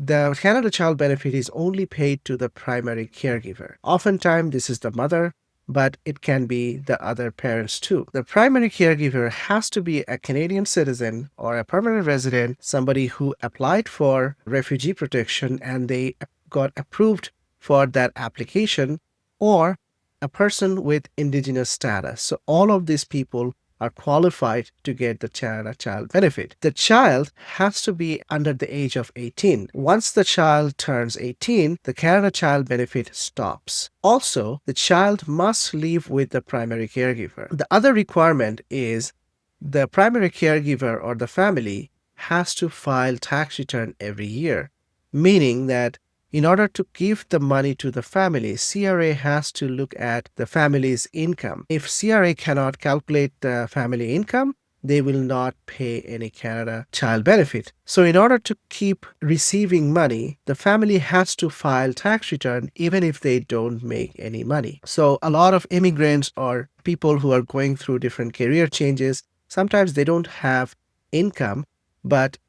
the Canada Child Benefit is only paid to the primary caregiver. Oftentimes, this is the mother, but it can be the other parents too. The primary caregiver has to be a Canadian citizen or a permanent resident, somebody who applied for refugee protection and they got approved for that application, or a person with indigenous status. So all of these people are qualified to get the Canada Child Benefit. The child has to be under the age of 18. Once the child turns 18, the Canada Child Benefit stops. Also, the child must live with the primary caregiver. The other requirement is the primary caregiver or the family has to file tax return every year, meaning that in order to give the money to the family, CRA has to look at the family's income. If CRA cannot calculate the family income, they will not pay any Canada Child Benefit. So in order to keep receiving money, the family has to file tax return even if they don't make any money. So a lot of immigrants or people who are going through different career changes, sometimes they don't have income, but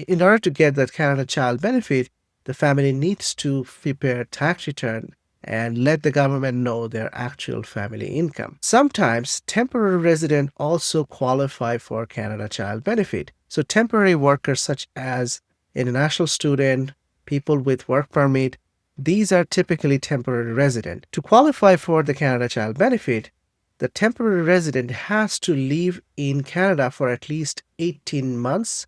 in order to get that Canada Child Benefit, the family needs to prepare tax return and let the government know their actual family income. Sometimes temporary residents also qualify for Canada Child Benefit. So temporary workers such as international student, people with work permit, these are typically temporary resident. To qualify for the Canada Child Benefit, the temporary resident has to live in Canada for at least 18 months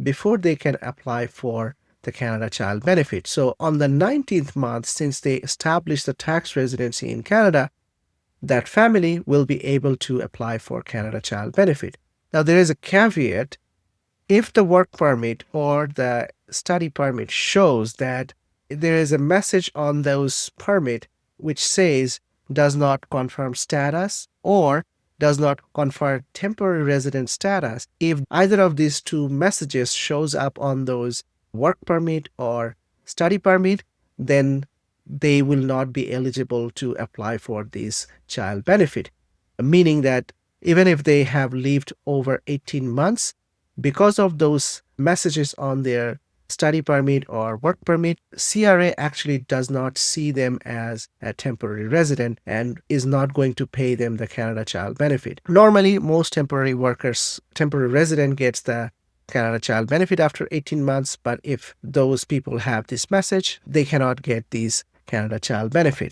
before they can apply for the Canada Child Benefit. So on the 19th month, since they established the tax residency in Canada, that family will be able to apply for Canada Child Benefit. Now there is a caveat. If the work permit or the study permit shows that there is a message on those permit which says does not confirm status or does not confer temporary resident status, if either of these two messages shows up on those work permit or study permit, then they will not be eligible to apply for this child benefit. Meaning that even if they have lived over 18 months, because of those messages on their study permit or work permit, CRA actually does not see them as a temporary resident and is not going to pay them the Canada Child Benefit. Normally, most temporary workers, temporary resident gets the Canada Child Benefit after 18 months, but if those people have this message, they cannot get these Canada Child Benefit.